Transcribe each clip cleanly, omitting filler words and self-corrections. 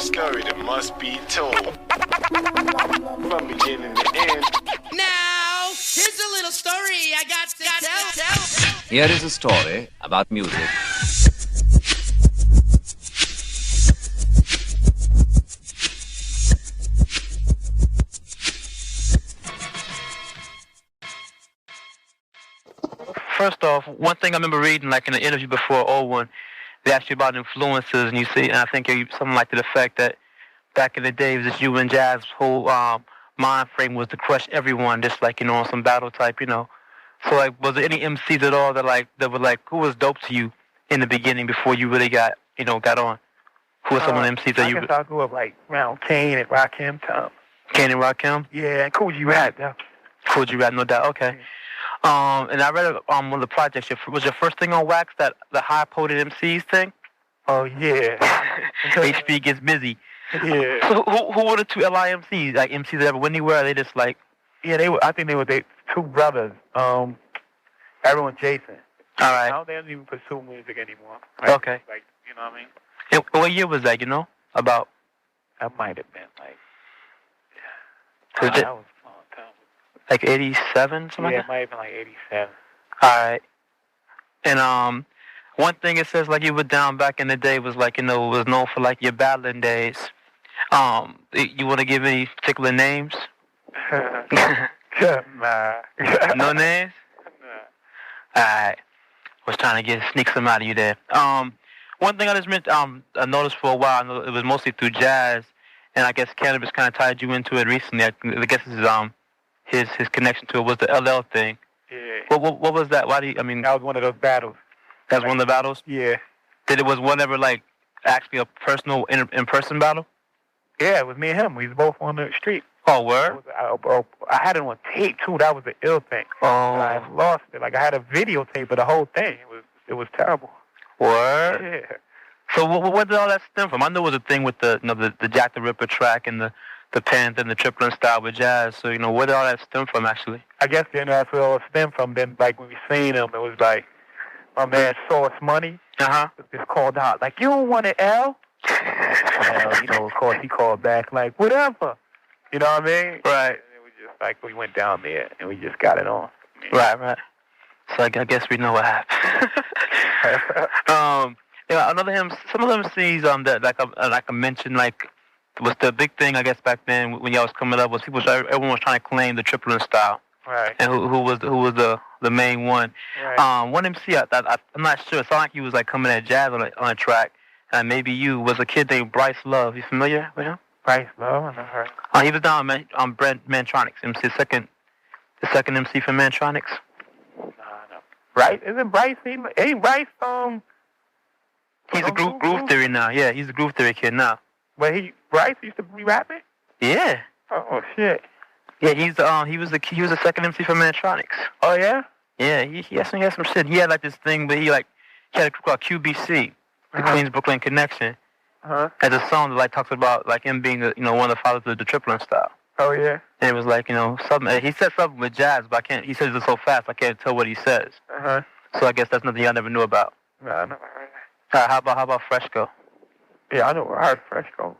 a story that must be told from beginning to end. Now, here's a little story I got to tell. Here is a story about music. First off, one thing I remember reading, like in an interview before '01, they asked you about influences, and you see, and I think something like to the fact that back in the day, it was just you and Jaz's whole mind frame was to crush everyone, just like, on some battle type, So, like, was there any MCs at all that were like, who was dope to you in the beginning before you really got on? Who were some of the MCs that you? I guess I grew up like around Kane and Rakim time. Kane and Rakim? Yeah, and Cool G Rap, though. Cool G Rap, no doubt. Okay. Yeah. And I read one of the projects. Was your first thing on wax the high potent MCs thing? Oh yeah. HB gets busy. Yeah. So who were the two LIMCs? Like MCs that ever went anywhere? Are they just like? Yeah, they were. I think they were two brothers. Everyone Jason. All right. Now they don't even pursue music anymore. Like, okay. Like, you know what I mean? And what year was that? About? That might have been like. That was a long time. Like 87, something like that? Yeah, it might have been like 87. All right. And one thing it says like you were down back in the day was like, was known for like your battling days. You want to give any particular names? Nah. No names? Nah. All right. Was trying to sneak some out of you there. One thing I just meant, I noticed for a while, I know it was mostly through jazz, and I guess cannabis kind of tied you into it recently. I guess his connection to it was the LL thing. Yeah. What was that? Why do you, that was one of those battles. That was one of the battles? Yeah. Was one ever like actually a personal in-person battle? Yeah, it was me and him. We was both on the street. Oh, word? I had it on tape too. That was the ill thing. Oh. I lost it. Like I had a videotape of the whole thing. It was terrible. Word? Yeah. So what did all that stem from? I know it was a thing with the Jack the Ripper track and the Panther and the Triplin style with jazz. So where did all that stem from actually? I guess that's where it all stemmed from. Then like when we seen him, it was like my man Source Money. Just called out like, you don't want it, L? Of course he called back like, whatever. You know what I mean? Right. And it was just like we went down there and we just got it on. Right. So I guess we know what happened. Some of them MCs that like I mentioned, like was the big thing I guess back then when y'all was coming up was everyone was trying to claim the Triplin style. Right. And who was the main one? Right. One MC I'm not sure. It sounded like he was like coming at jazz on a track. And maybe you was a kid named Bryce Love. You familiar with him? Bryce Love, I never heard. He was down on Mantronics. MC the second MC for Mantronics. No. Bryce isn't Bryce? Ain't Bryce He's a groove theory now. Yeah, he's a groove theory kid now. But Bryce used to be rapping? Yeah. Oh shit. Yeah, he was the second MC for Mantronics. Oh yeah? Yeah, he had some shit. He had like this thing, but he had a group called QBC, the Queens Brooklyn Connection. As a song that like talks about like him being one of the fathers of the Triplin style. Oh yeah. And it was like something. He said something with jazz, but I can't. He says it so fast I can't tell what he says. So I guess that's nothing y'all never knew about. No, I never heard that. How about Fresco? Yeah, I know. I heard Fresco. All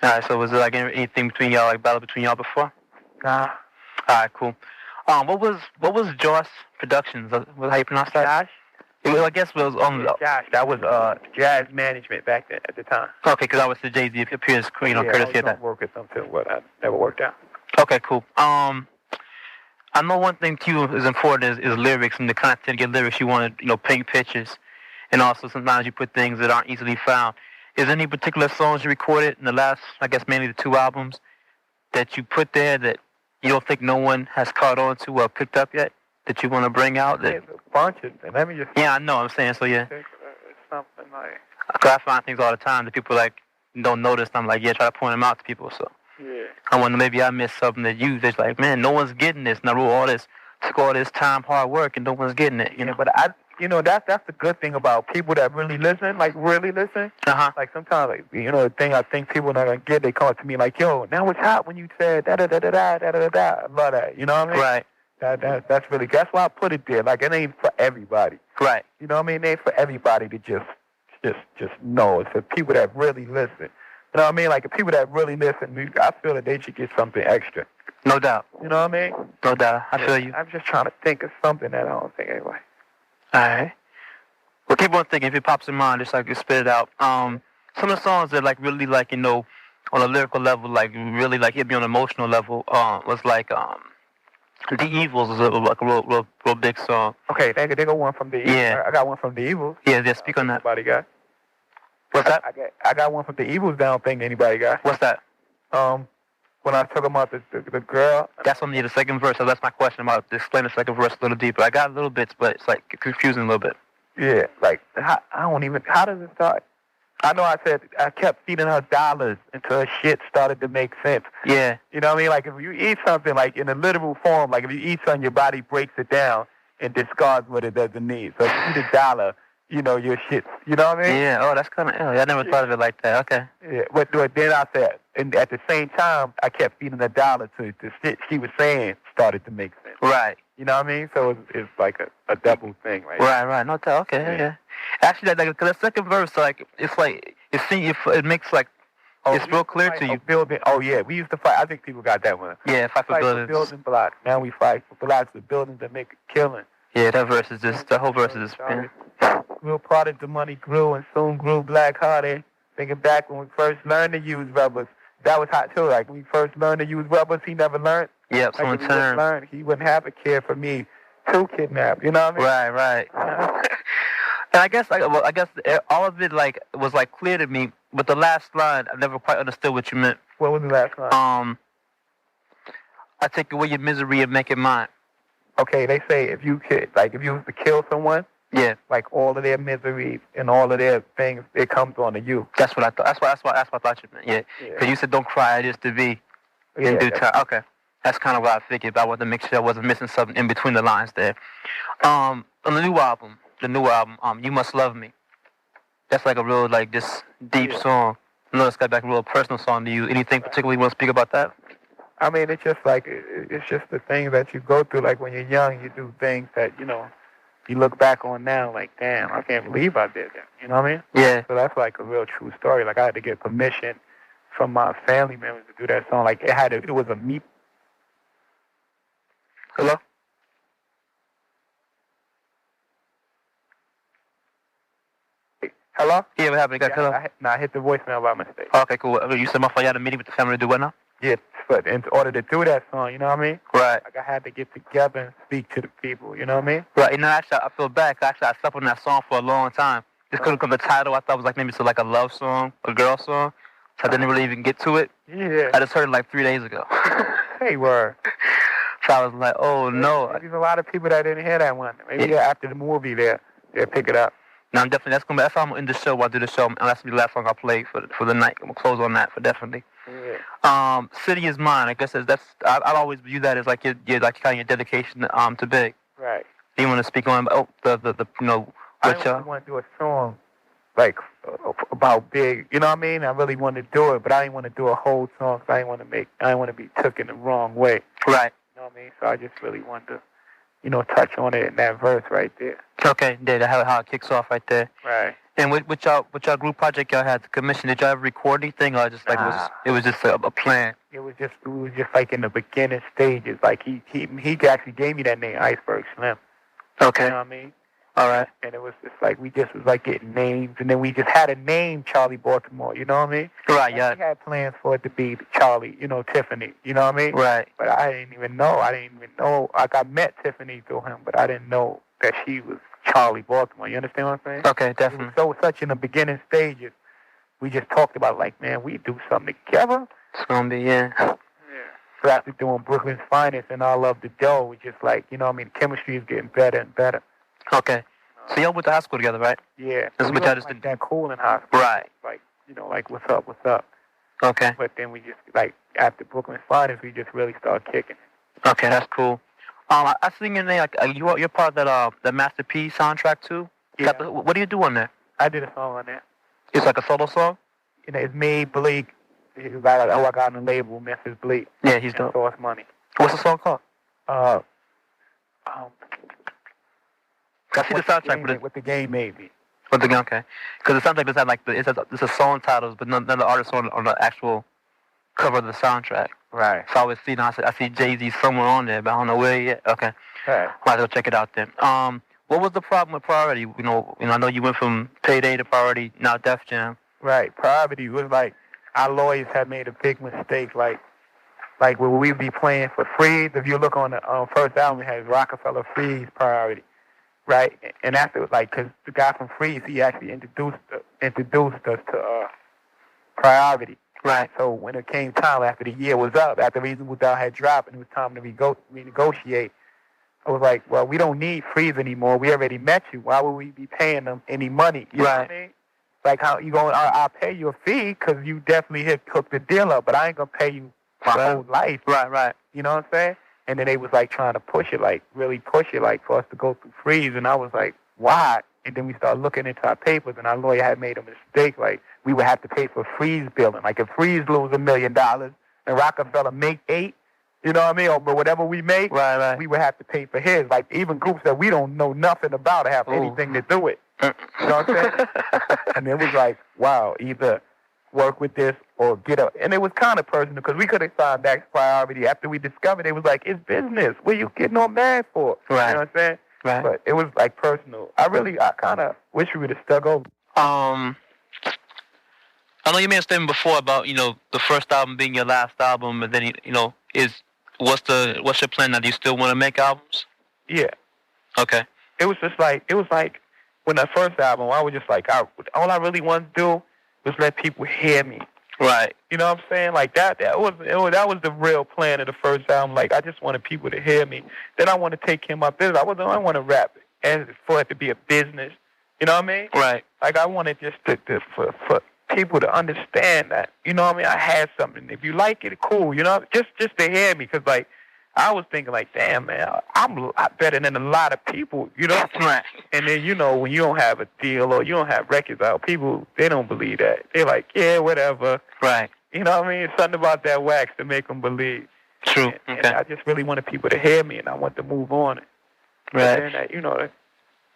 right. So was there like anything between y'all, like battle between y'all before? Nah. All right. Cool. What was Josh Productions? Was how you pronounce that? Josh. I guess it was on Josh. That was jazz management back then at the time. Okay, because I was the Jay-Z appears, courtesy of that. I was work with them too, but I never worked out. Okay, cool. I know one thing too is important is lyrics and the content. Get lyrics, you want to paint pictures, and also sometimes you put things that aren't easily found. Is there any particular songs you recorded in the last, I guess mainly the 2 albums, that you put there that you don't think no one has caught on to or picked up yet? That you want to bring out? There's a bunch of them. Let me just... Yeah, I know. I'm saying, so yeah. It's something like... I find things all the time that people like don't notice. I'm like, yeah, try to point them out to people. So yeah. I wonder maybe I missed something that that's like, man, no one's getting this. And I wrote took all this time, hard work, and no one's getting it. But that's the good thing about people that really listen, like really listen. Like sometimes, like the thing I think people not gonna get, they call to me like, yo, now it's hot when you said da da da da da da da da. I love that. You know what I mean? Right. That's why I put it there. Like it ain't for everybody. Right. You know what I mean? It ain't for everybody to just know. It's for people that really listen. You know what I mean? Like, the people that really listen, I feel that they should get something extra. No doubt. You know what I mean? No doubt. I feel you. I'm just trying to think of something that I don't think anyway. All right. Well, keep on thinking. If it pops in mind, just like you spit it out. Some of the songs that like really like, you know, on a lyrical level, like really like hit me on an emotional level, was like The Evils is like a real big song. Okay, they got one from The Evils. Yeah. I got one from The Evils. Yeah, speak on that. Anybody got? What's that? I got one from The Evils that I don't think anybody got. What's that? When I was talking about the girl. That's only the second verse, so that's my question about to explain the second verse a little deeper. I got little bits, but it's like confusing a little bit. Yeah, like, how does it start? I know I said I kept feeding her dollars until her shit started to make sense. Yeah. You know what I mean? Like, if you eat something, like, in a literal form, like, if you eat something, your body breaks it down and discards what it doesn't need. So if you eat a dollar, you know, your shit, you know what I mean? Yeah, oh, that's kind of, I never thought of it like that. Okay. Yeah, but then I said, and at the same time, I kept feeding the dollar to the shit she was saying started to make sense. Right. You know what I mean? So it's like a double thing, right? Right, no doubt. Okay, yeah. Actually, like, the second verse, like, it's like, it makes, like, it's real clear to you. Building, oh, yeah, we used to fight. I think people got that one. Yeah, fight for buildings. Building blocks. Now we fight for blocks with buildings that make a killing. Yeah, that verse is just, the whole verse is just, man. Real product, the money grew and soon grew black-hearted. Thinking back when we first learned to use rubbers, that was hot too. Like, when we first learned to use rubbers, he never learned. Yep, someone turned. He wouldn't have a kid for me to kidnap. You know what I mean? Right. And I guess all of it, like, was, like, clear to me, but the last line, I never quite understood what you meant. What was the last line? I take away your misery and make it mine. Okay, they say if you was to kill someone, yeah, like, all of their misery and all of their things, it comes onto you. That's what I thought. That's what I thought you meant. Yeah, because you said don't cry, it is to be in due time. Okay, that's kind of what I figured. But I wanted to make sure I wasn't missing something in between the lines there. On the new album, You Must Love Me. That's like a real, like, this deep song. I know it's got like a real personal song to you. Anything particularly you want to speak about that? I mean, it's just like, it's just the thing that you go through. Like, when you're young, you do things that, you know, you look back on now, like, damn, I can't believe I did that. You know what I mean? Yeah. So that's like a real true story. Like, I had to get permission from my family members to do that song. Like, it was a me. Hello? Hello? Yeah, what happened? I hit the voicemail by mistake. Okay, cool. You said my father had a meeting with the family to do what now? Yeah, but in order to do that song, you know what I mean? Right. Like, I had to get together and speak to the people, you know what I mean? Right. You know, actually, I feel bad. Actually, I slept on that song for a long time. Just couldn't come the title. I thought it was like maybe like a love song, a girl song. So I didn't really even get to it. Yeah. I just heard it like 3 days ago. Hey, word. So I was like, oh, no. There's a lot of people that didn't hear that one. Maybe after the movie, they'll pick it up. No, I'm definitely, that's how I'm in the show. While I do the show, and that's the last song I play for the night. I'm gonna close on that for definitely. Yeah. City Is Mine. I guess I'd always view that as like your like kind of your dedication to Big. Right. Do you want to speak on the you know? I really want to do a song like about Big. You know what I mean? I really wanted to do it, but I didn't want to do a whole song. Cause I didn't want to be taken the wrong way. Right. You know what I mean? So I just really wanted to, you know, touch on it in that verse right there. Okay, that's how it kicks off right there. Right. And with y'all group project y'all had to commission, did y'all ever record anything, or just like it was just a plan? We was just like in the beginning stages. Like he actually gave me that name, Iceberg Slim. Okay. You know what I mean? All right. And it was just like we just was like getting names, and then we just had a name, Charlie Baltimore. You know what I mean? Right. Like, yeah. We had plans for it to be Charlie, you know, Tiffany. You know what I mean? Right. But I didn't even know. Like, I met Tiffany through him, but I didn't know that she was Charlie Baltimore. You understand what I'm saying? Okay, definitely. So such in the beginning stages, we just talked about like, man, we do something together. It's gonna be yeah. So after doing Brooklyn's Finest and I Love the Dough, we just like, you know what I mean, chemistry is getting better and better. Okay. So y'all went to high school together, right? Yeah. That's what y'all just did. That cool in high school. Right. Like, you know, like what's up? Okay. But then we just like after Brooklyn's Finest, we just really started kicking. Okay, that's cool. I sing in there. Like, you're part of that Master P soundtrack too. Yeah. What do you do on there? I did a song on there. It's like a solo song. You know, it's me, Bleak. I got on the label, Memphis Bleak. Yeah, he's dope. Source Money. What's the song called? I see the soundtrack what the game made me. Okay. Because it sounds like this had like it's a song titles, but none of the artists on the actual cover of the soundtrack. Right. So I always see I see Jay-Z somewhere on there, but I don't know where yet. Okay. Right. Might as well check it out then. What was the problem with Priority? You know, I know you went from Payday to Priority, now Def Jam. Right. Priority was like our lawyers had made a big mistake. Like when we'd be playing for Freeze. If you look on the first album, it has Rockefeller Freeze Priority. Right. And after because the guy from Freeze, he actually introduced us to Priority. Right. So when it came time after the year was up, after Reasonable Doubt had dropped, and it was time to renegotiate, I was like, well, we don't need Freeze anymore. We already met you. Why would we be paying them any money? You know what I mean? Like how you going? I'll pay you a fee because you definitely hooked the deal up, but I ain't gonna pay you my whole life. Right. You know what I'm saying? And then they was like trying to push it, like really push it, like for us to go through Freeze, and I was like, why? And then we started looking into our papers, and our lawyer had made a mistake. Like we would have to pay for Freeze billing. Like if Freeze lose $1 million and Rockefeller make $8 million, you know what I mean? Or whatever we make, right. we would have to pay for his. Like even groups that we don't know nothing about have anything to do with. You know what I'm saying? And it was like, wow, either work with this or get up. And it was kind of personal because we could have signed back to Priority after we discovered it was like, it's business. What are you getting all mad for? Right. You know what I'm saying? Right. But it was like personal. I kind of wish we would have stuck over. I know you made a statement before about, the first album being your last album, and then, what's your plan now? Do you still want to make albums? Yeah. Okay. It was like when the first album, I was just like, all I really wanted to do was let people hear me. Right. You know what I'm saying? Like that was the real plan of the first album. Like I just wanted people to hear me. Then I want to take care of my business. I want to rap and for it to be a business. You know what I mean? Right. Like I wanted just for people to understand that. You know what I mean? I had something. If you like it, cool. You know, just to hear me, because like I was thinking like, damn man, I'm a lot better than a lot of people. You know? Right. And then when you don't have a deal or you don't have records out, people they don't believe that. They're like, yeah, whatever. Right. You know what I mean? It's something about that wax to make them believe. True. And I just really wanted people to hear me, and I want to move on. Right. And then,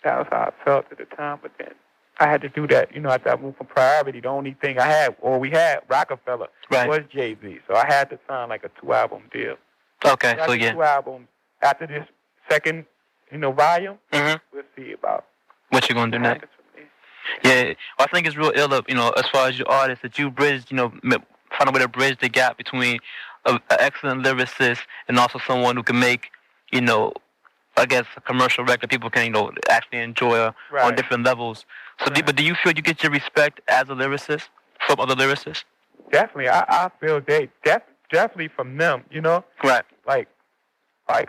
that was how I felt at the time. But then I had to do that. After I moved from Priority, the only thing I had, or we had, Rockefeller, was Jay-Z. So I had to sign like a 2-album deal. Okay, so yeah. 2 albums. After this second, volume, we'll see about what you're going to do next. Yeah, I think it's real ill, as far as your artist, that you bridged, find a way to bridge the gap between an excellent lyricist and also someone who can make, I guess, a commercial record people can, actually enjoy on different levels. So, but do you feel you get your respect as a lyricist from other lyricists? Definitely. I feel definitely from them, Right. Like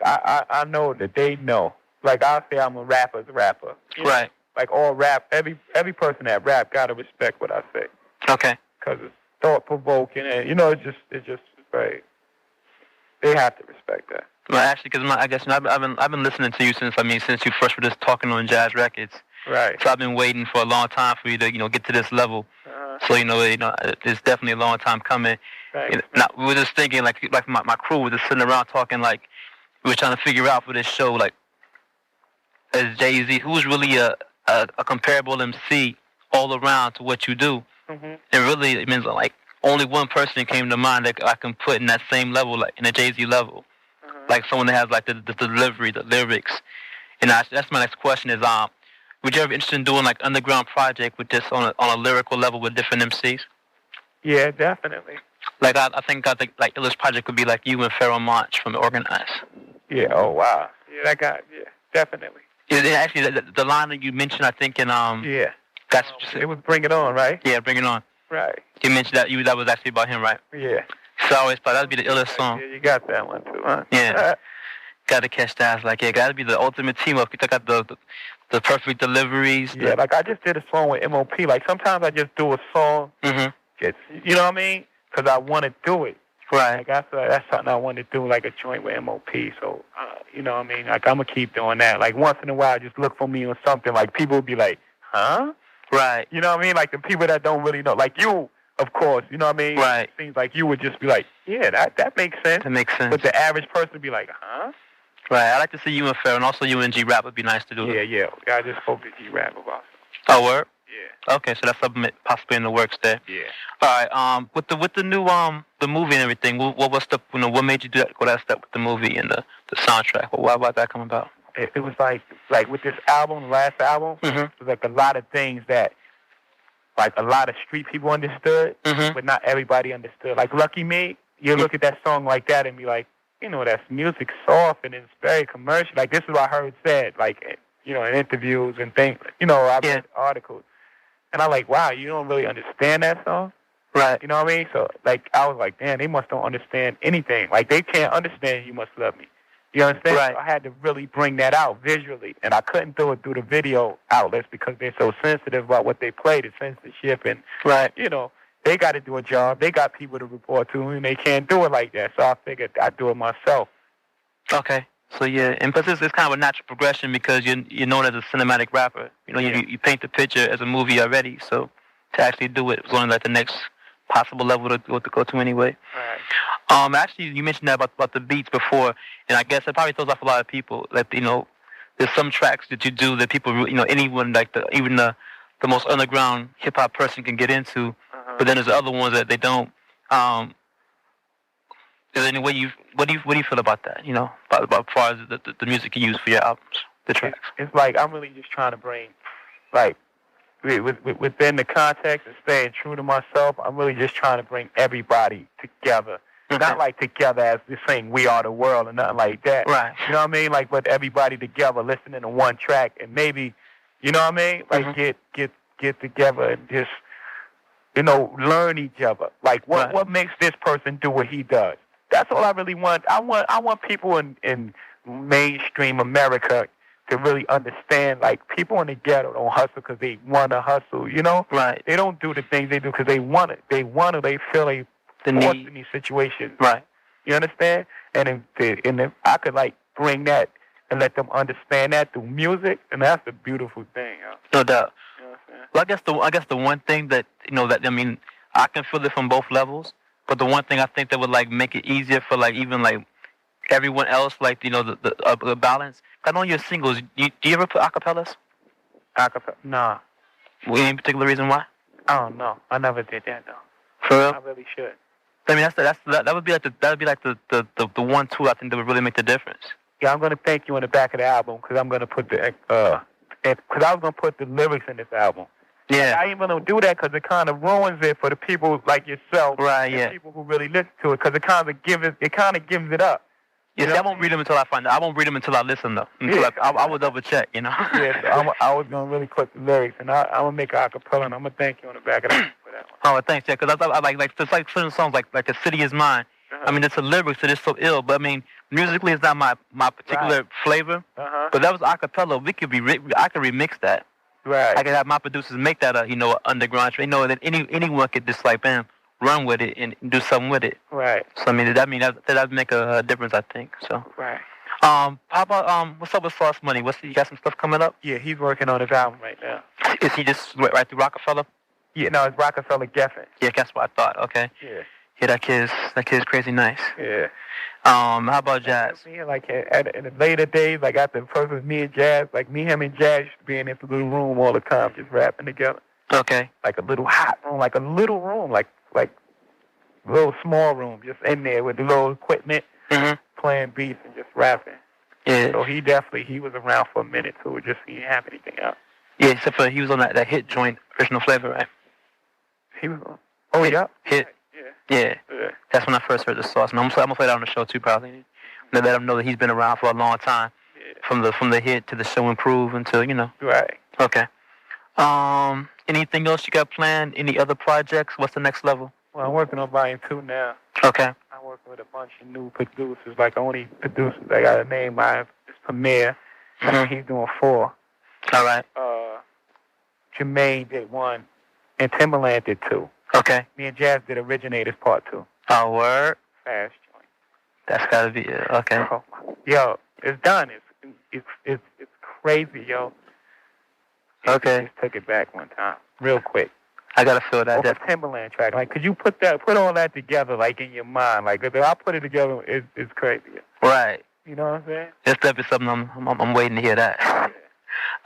I know that they know. Like I'll say I'm a rapper's rapper. Right. Like all rap, every person that rap gotta respect what I say. Okay. Because it's thought provoking, and it's just very. They have to respect that. Well, actually, because I guess I've been listening to you since you first were just talking on Jazz Records. Right. So I've been waiting for a long time for you to get to this level. So it's definitely a long time coming. Right. Now, we were just thinking like my crew was just sitting around talking like we were trying to figure out for this show like as Jay-Z who's really a comparable MC all around to what you do. Mm-hmm. And really it means like only one person came to mind that I can put in that same level, like in a Jay-Z level. Like someone that has like the delivery, the lyrics. And that's my next question is would you ever be interested in doing like underground project with just on a lyrical level with different MCs? Yeah, definitely. Like I think like illest project would be like you and Pharoah Monch from Organize. Yeah. Oh wow. Yeah, that guy. Yeah, definitely. Yeah, actually the line that you mentioned, I think in Yeah. That's what you said. It was Bring It On, right? Yeah, Bring It On. Right. You mentioned that was actually about him, right? Yeah. So I always thought that'd be the illest song. Yeah, you got that one too, huh? Yeah. Gotta catch that. Like, yeah, gotta be the ultimate team up. You got the perfect deliveries. Yeah, like I just did a song with MOP. Like sometimes I just do a song. Mm-hmm. You know what I mean? Because I want to do it. Right. Like that's something I want to do, like a joint with MOP. So, you know what I mean? Like I'm gonna keep doing that. Like once in a while, just look for me on something. Like people will be like, huh? Right. You know what I mean? Like the people that don't really know. Like you, of course. You know what I mean? Right. It seems like you would just be like, yeah, that makes sense. That makes sense. But the average person would be like, huh? Right. I like to see you and Pharoah, and also you and G-Rap would be nice to do. Yeah. I just hope that G-Rap about it. Oh, word? Yeah. Okay, so that's something possibly in the works there. Yeah. All right. With the new the movie and everything, what was the what made you go that step with the movie and the soundtrack? Why did that come about? It was like with this album, the last album, it was like a lot of things that like a lot of street people understood, but not everybody understood. Like Lucky Me, you look at that song like that and be like, you know, that's music soft and it's very commercial. Like this is what I heard said, like, you know, in interviews and things. You know, I read articles. And I'm like, wow, you don't really understand that song? Right. You know what I mean? So, like, I was like, damn, they must don't understand anything. Like, they can't understand You Must Love Me. You understand? Right. So I had to really bring that out visually. And I couldn't do it through the video outlets because they're so sensitive about what they play, the censorship. And, you know, they got to do a job. They got people to report to, and they can't do it like that. So I figured I'd do it myself. Okay. So, yeah, and plus it's kind of a natural progression because you're known as a cinematic rapper. You know, you paint the picture as a movie already. So to actually do it was only like the next possible level to go to anyway. Right. Actually, you mentioned that about the beats before, and I guess it probably throws off a lot of people. That, you know, there's some tracks that you do that people, you know, anyone, like even the most underground hip hop person can get into, but then there's other ones that they don't. Is there any way what do you feel about that? You know, about as far as the music you use for your albums, the tracks. It's like I'm really just trying to bring, like, within the context and staying true to myself. I'm really just trying to bring everybody together. Okay. Not like together as this thing, we are the world, or nothing like that. Right. You know what I mean? Like, but everybody together, listening to one track, and maybe, you know what I mean? Like, get together and just, you know, learn each other. Like, what makes this person do what he does? That's all I really want. I want people in mainstream America to really understand. Like, people in the ghetto don't hustle because they want to hustle. You know? Right. They don't do the things they do because they want it. They want it. They feel they forced in these situations. Right. You understand? And if I could like bring that and let them understand that through music, and that's the beautiful thing. No doubt. You know what I'm saying? Well, I guess the one thing that, you know, that, I mean, I can feel it from both levels, but the one thing I think that would like make it easier for like even like everyone else, like, you know, the balance. I know your singles. Do you ever put acapellas? Acapella? Nah. Any particular reason why? I don't know. I never did that though. For real? I really should. I mean, that would be like the one tool I think that would really make the difference. Yeah, I'm gonna thank you on the back of the album because I'm gonna put because I was gonna put the lyrics in this album. Yeah. I ain't gonna do that because it kind of ruins it for the people like yourself. Right. And Yeah. people who really listen to it because it kind of gives it up. Yeah, see, I won't read them until I find out. I won't read them until I listen, though. I will double check, you know. Yeah, so I was going to really put the lyrics, and I'm going to make an acapella, and I'm going to thank you on the back of that for that one. Oh, thanks, yeah, because I like it's like certain songs, like The City Is Mine. I mean, it's the lyrics that is so ill, but I mean, musically it's not my particular flavor. But that was acapella. I could remix that. Right. I could have my producers make that a underground. You know, that anyone could just like run with it and do something with it. Right. So I mean, that'd make a difference, I think. So. Right. How about what's up with Sauce Money? You got some stuff coming up? Yeah, he's working on his album right now. Is he just right through Rockefeller? Yeah, no, it's Rockefeller Geffen. Yeah, that's what I thought. Okay. Yeah. Yeah, that kid's crazy nice. Yeah. How about Jaz? Yeah, like in the later days, like after the first was me and Jaz, like me, him, and Jaz used to be in this little room all the time, just rapping together. Okay. Like a little hot room, like a little room, like a little small room, just in there with the little equipment, playing beats and just rapping. Yeah. So he was around for a minute too. Just he didn't have anything else. Yeah, except for he was on that hit joint, Original Flavor, right? He was on. Oh yeah. Hit. Right. Yeah. That's when I first heard the Sauce. And I'm gonna play that on the show too, probably. To let him know that he's been around for a long time, from the hit to the show Improve until Right. Okay. Anything else you got planned? Any other projects? What's the next level? Well, I'm working on Volume 2 now. Okay. I'm working with a bunch of new producers. Like only producers I got a name by is Premier. He's doing 4. All right. Jermaine did 1, and Timberland did 2. Okay. Me and Jaz did Originators Part 2. Oh, word. Fast joint. That's gotta be it. Okay. Oh, yo, it's done. It's crazy, yo. Okay. Just took it back one time, real quick. I gotta feel that. Off a Timberland track. Like, could you put all that together, like in your mind? Like, if I put it together, it's crazy. Right. You know what I'm saying? This stuff is something I'm waiting to hear that.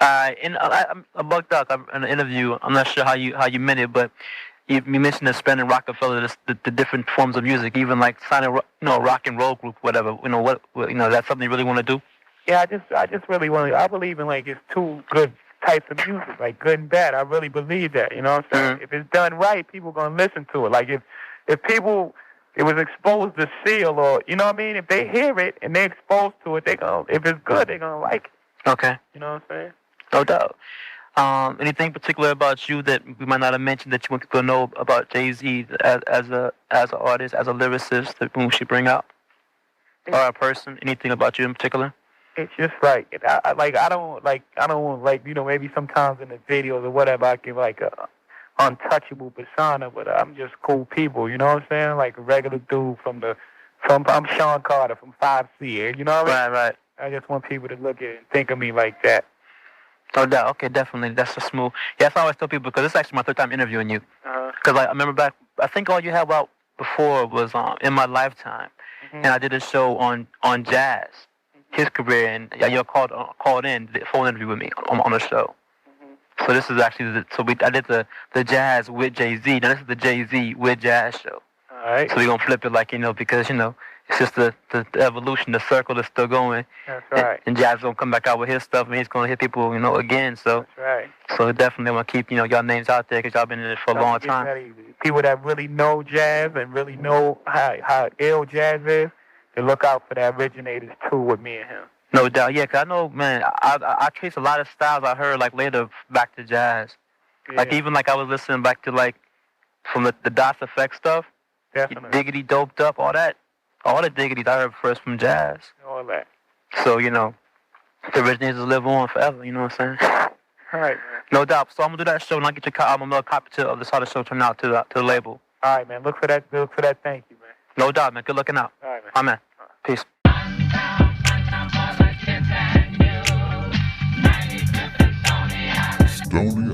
I bugged out in an interview. I'm not sure how you meant it, but you mentioned the Spen and Rockefeller, the different forms of music, even like signing, a rock and roll group, whatever. That's something you really want to do. Yeah, I just really want to. I believe in like it's two good types of music, like good and bad. I really believe that. You know what I'm saying? Mm-hmm. If it's done right, people gonna listen to it. Like if people. It was exposed to Seal, or you know what I mean. If they hear it and they're exposed to it, if it's good, they're gonna like it. Okay. You know what I'm saying? No doubt. Anything particular about you that we might not have mentioned that you want people to know about Jay-Z as an artist, as a lyricist that whom she bring out, or a person? Anything about you in particular? It's just like I don't maybe sometimes in the videos or whatever I give like a untouchable persona, but I'm just cool people, you know what I'm saying? Like a regular dude I'm Sean Carter from 5C, you know what I mean? Right. I just want people to look at it and think of me like that. No doubt. Okay, definitely. That's a smooth. Yeah, that's what I always tell people, because it's actually my third time interviewing you. Because I remember back, I think all you had out before was In My Lifetime, and I did a show on Jaz, his career, and you called in, did a phone interview with me on the show. So this is actually I did the Jaz with Jay-Z. Now this is the Jay-Z with Jaz show. All right. So we're gonna flip it because it's just the evolution, the circle is still going. That's right. And Jaz gonna come back out with his stuff, and he's gonna hit people, again. So that's right. So definitely want to keep y'all names out there, because y'all been in it for a long time. People that really know jazz and really know how ill jazz is, to look out for the originators too with me and him. No doubt, yeah, 'cause I know, man, I trace a lot of styles I heard, like, later back to Jaz. Yeah. Like, even, like, I was listening back to, like, from the DOS Effect stuff. Definitely. Diggity Doped Up, all that. All the diggities I heard first from Jaz. All that. So, the originators live on forever, you know what I'm saying? All right, man. No doubt. So I'm going to do that show, and I'll get your album, another copy of this, how the show turned out to the label. All right, man. Look for that. Thank you, man. No doubt, man. Good looking out. All right, man. Amen. Peace. Stony